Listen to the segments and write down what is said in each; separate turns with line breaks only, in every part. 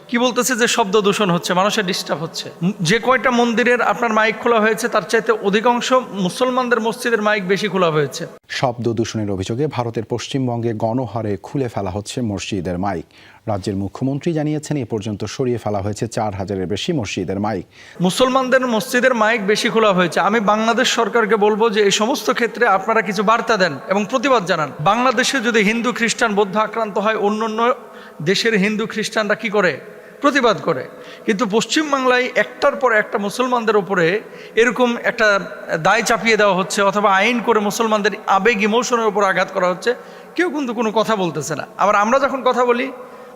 কি বলতেছে যে শব্দ দূষণ হচ্ছে, মানুষের ডিস্টার্ব হচ্ছে। যে কয়টা মন্দিরের আপনার মাইক খোলা হয়েছে তার চাইতে অধিকাংশ মুসলমানদের মসজিদের মাইক বেশি খোলা হয়েছে।
শব্দ দূষণের অভিযোগে ভারতের পশ্চিমবঙ্গে গণহারে খুলে ফেলা হচ্ছে মসজিদের মাইক। রাজ্যের মুখ্যমন্ত্রী জানিয়েছেন এ পর্যন্ত সরিয়ে ফেলা হয়েছে 4000-এর বেশি মসজিদের মাইক।
মুসলমানদের মসজিদের মাইক বেশি খোলা হয়েছে। আমি বাংলাদেশ সরকারকে বলবো যে এই সমস্ত ক্ষেত্রে আপনারা কিছু বার্তা দেন এবং প্রতিবাদ জানান। বাংলাদেশে যদি হিন্দু খ্রিস্টান বৌদ্ধ আক্রান্ত হয়, অন্য দেশের হিন্দু খ্রিস্টানরা কি করে? প্রতিবাদ করে। কিন্তু পশ্চিমবাংলায় একটার পর একটা মুসলমানদের উপরে এরকম একটা দায় চাপিয়ে দেওয়া হচ্ছে অথবা আইন করে মুসলমানদের আবেগ ইমোশনের উপর আঘাত করা হচ্ছে। কেউ কিন্তু কোনো কথা বলতেছে না। আবার আমরা যখন কথা বলি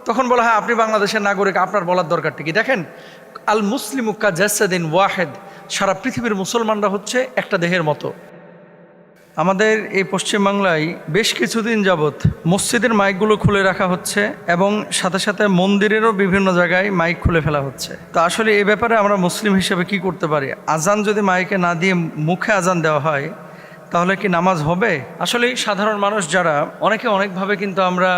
তখন বলা হয় আপনি বাংলাদেশের নাগরিক, আপনার বলার দরকারটা কি? দেখেন, আল মুসলিমু কা জাসাদিন ওয়াহেদ, সারা পৃথিবীর মুসলমানরা হচ্ছে একটা দেহের মতো। আমাদের এই পশ্চিমবাংলায় বেশ কিছুদিন যাবৎ মসজিদের মাইকগুলো খুলে রাখা হচ্ছে এবং সাথে সাথে মন্দিরেরও বিভিন্ন জায়গায় মাইক খুলে ফেলা হচ্ছে। তো আসলে এই ব্যাপারে আমরা মুসলিম হিসেবে কি করতে পারি? আজান যদি মাইকে না দিয়ে মুখে আজান দেওয়া হয় তাহলে কি নামাজ হবে? আসলে সাধারণ মানুষ যারা অনেকে অনেকভাবে কিন্তু আমরা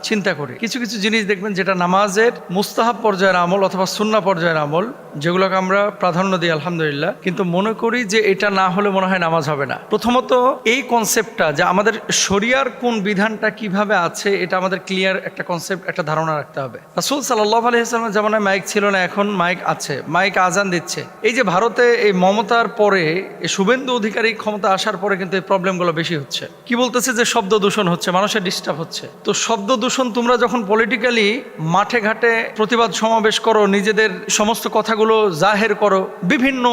চিন্তা করি। কিছু কিছু জিনিস দেখবেন যেটা নামাজের মুস্তাহাব পর্যায়ের আমল অথবা সুন্নাহ পর্যায়ের আমল, যেগুলোকে আমরা প্রাধান্য দিই আলহামদুলিল্লাহ, কিন্তু মনে করি যে এটা না হলে মনে হয় নামাজ হবে না। প্রথমত এই কনসেপ্টটা যে আমাদের শরিয়ার কোন বিধানটা কিভাবে আছে, এটা আমাদের ক্লিয়ার একটা কনসেপ্ট, একটা ধারণা রাখতে হবে। রাসূল সাল্লাল্লাহু আলাইহি ওয়াসাল্লামের জামানায় মাইক ছিল না, এখন মাইক আছে, মাইক আজান দিচ্ছে। এই যে ভারতে এই মমতার পরে এই শুভেন্দু অধিকারী ক্ষমতা আসার পরে কিন্তু এই প্রবলেমগুলো বেশি হচ্ছে। কি বলতেছে যে শব্দ দূষণ হচ্ছে, মানুষের ডিস্টার্ব হচ্ছে। তো শব্দ দূষণ তোমরা যখন পলিটিক্যালি মাঠে ঘাটে প্রতিবাদ সমাবেশ করো, নিজেদের সমস্ত কথাগুলো জাহের করো বিভিন্ন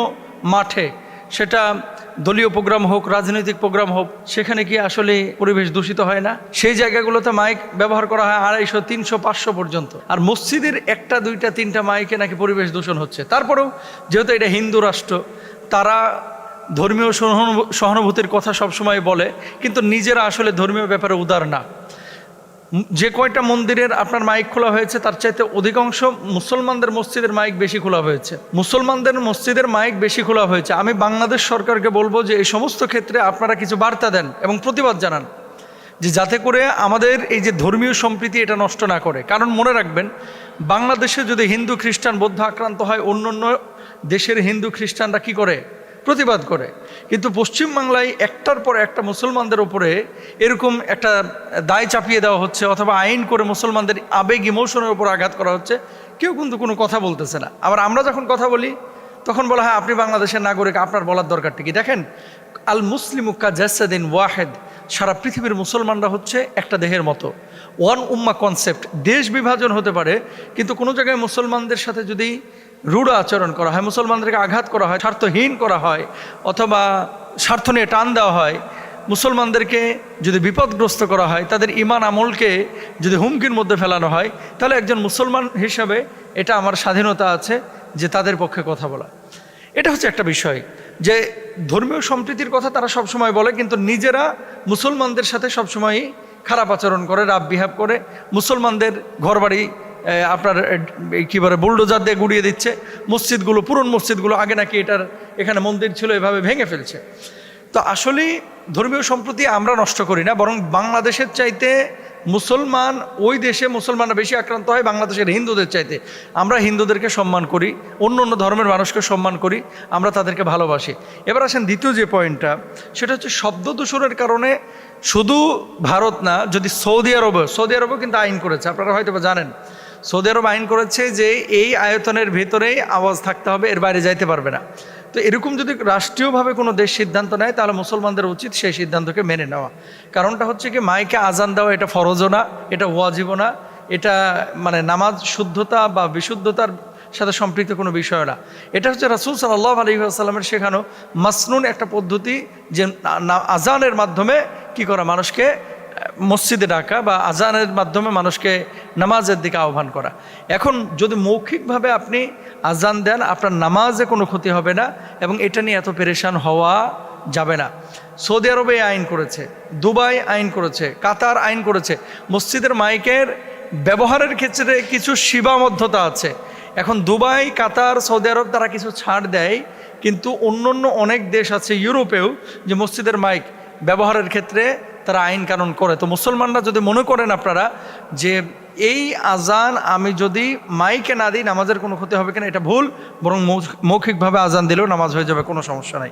মাঠে, সেটা দলীয় প্রোগ্রাম হোক, রাজনৈতিক প্রোগ্রাম হোক, সেখানে কি আসলে পরিবেশ দূষিত হয় না? সেই জায়গাগুলোতে মাইক ব্যবহার করা হয় 250, 300, 500 পর্যন্ত। আর মসজিদের 1টা 2টা 3টা মাইকে নাকি পরিবেশ দূষণ হচ্ছে। তারপরেও যেহেতু এটা হিন্দু রাষ্ট্র, তারা ধর্মীয় সহানুভূতির কথা সবসময় বলে, কিন্তু নিজেরা আসলে ধর্মীয় ব্যাপারে উদার না। যে কয়টা মন্দিরের আপনার মাইক খোলা হয়েছে তার চাইতে অধিকাংশ মুসলমানদের মসজিদের মাইক বেশি খোলা হয়েছে। মুসলমানদের মসজিদের মাইক বেশি খোলা হয়েছে। আমি বাংলাদেশ সরকারকে বলবো যে এই সমস্ত ক্ষেত্রে আপনারা কিছু বার্তা দেন এবং প্রতিবাদ জানান, যে যাতে করে আমাদের এই যে ধর্মীয় সম্প্রীতি এটা নষ্ট না করে। কারণ মনে রাখবেন, বাংলাদেশে যদি হিন্দু খ্রিস্টান বৌদ্ধ আক্রান্ত হয়, অন্য দেশের হিন্দু খ্রিস্টানরা কি করে? প্রতিবাদ করে। কিন্তু পশ্চিমবাংলায় একটার পর একটা মুসলমানদের উপরে এরকম একটা দায় চাপিয়ে দেওয়া হচ্ছে অথবা আইন করে মুসলমানদের আবেগ ইমোশনের উপর আঘাত করা হচ্ছে। কেউ কিন্তু কোনো কথা বলতেছে না। আবার আমরা যখন কথা বলি তখন বলা হয় আপনি বাংলাদেশের নাগরিক, আপনার বলার দরকারটা কি? দেখেন, আল মুসলিমু কা জাসাদিন ওয়াহেদ, সারা পৃথিবীর মুসলমানরা হচ্ছে একটা দেহের মতো। ওয়ান উম্মা কনসেপ্ট। দেশ বিভাজন হতে পারে, কিন্তু কোনো জায়গায় মুসলমানদের সাথে যদি রূঢ় আচরণ করা হয়, মুসলমানদেরকে আঘাত করা হয়, স্বার্থহীন করা হয় অথবা স্বার্থ নিয়ে টান দেওয়া হয়, মুসলমানদেরকে যদি বিপদগ্রস্ত করা হয়, তাদের ঈমান আমলকে যদি হুমকির মধ্যে ফেলানো হয়, তাহলে একজন মুসলমান হিসাবে এটা আমার স্বাধীনতা আছে যে তাদের পক্ষে কথা বলা। এটা হচ্ছে একটা বিষয় যে ধর্মীয় সম্প্রীতির কথা তারা সবসময় বলে, কিন্তু নিজেরা মুসলমানদের সাথে সবসময়ই খারাপ আচরণ করে, রাব বিহেভ করে। মুসলমানদের ঘরবাড়ি আপনার কী বলে বুলডোজার দিয়ে গুড়িয়ে দিচ্ছে। মসজিদগুলো, পুরনো মসজিদগুলো আগে নাকি এখানে মন্দির ছিল, এভাবে ভেঙে ফেলছে। তো আসলেই ধর্মীয় সম্প্রীতি আমরা নষ্ট করি না, বরং বাংলাদেশের চাইতে মুসলমান ওই দেশে মুসলমানরা বেশি আক্রান্ত হয় বাংলাদেশের হিন্দুদের চাইতে। আমরা হিন্দুদেরকে সম্মান করি, অন্য ধর্মের মানুষকে সম্মান করি, আমরা তাদেরকে ভালোবাসি। এবার আসেন দ্বিতীয় যে পয়েন্টটা, সেটা হচ্ছে শব্দ দূষণের কারণে শুধু ভারত না, যদি সৌদি আরবও কিন্তু আইন করেছে, আপনারা হয়তো জানেন। সৌদি আরব আইন করেছে যে এই আয়তনের ভেতরেই আওয়াজ থাকতে হবে, এর বাইরে যাইতে পারবে না। তো এরকম যদি রাষ্ট্রীয়ভাবে কোনো দেশ সিদ্ধান্ত নেয়, তাহলে মুসলমানদের উচিত সেই সিদ্ধান্তকে মেনে নেওয়া। কারণটা হচ্ছে কি, মাইকে আজান দেওয়া এটা ফরজও না, এটা ওয়াজিবও না, এটা মানে নামাজ শুদ্ধতা বা বিশুদ্ধতার সাথে সম্পৃক্ত কোনো বিষয় না। এটা হচ্ছে রাসূল সাল্লাল্লাহু আলাইহি ওয়াসাল্লামের শেখানো মাসনুন একটা পদ্ধতি, যে আজানের মাধ্যমে কি করা, মানুষকে মসজিদে ডাকা বা আজানের মাধ্যমে মানুষকে নামাজের দিকে আহ্বান করা। এখন যদি মৌখিকভাবে আপনি আজান দেন, আপনার নামাজে কোনো ক্ষতি হবে না এবং এটা নিয়ে এত পেরেশান হওয়া যাবে না। সৌদি আরবে আইন করেছে, দুবাই আইন করেছে, কাতার আইন করেছে। মসজিদের মাইকের ব্যবহারের ক্ষেত্রে কিছু সীমাবদ্ধতা আছে। এখন দুবাই, কাতার, সৌদি আরব তারা কিছু ছাড় দেয়, কিন্তু অন্য অনেক দেশ আছে ইউরোপেও যে মসজিদের মাইক ব্যবহারের ক্ষেত্রে তারা আইন কানুন করে। তো মুসলমানরা যদি মনে করেন আপনারা যে এই আজান আমি যদি মাইকে না দিই নামাজের কোনো ক্ষতি হবে কিনা এটা ভুল, বরং মৌখিকভাবে আজান দিলেও নামাজ হয়ে যাবে, কোনো সমস্যা নাই।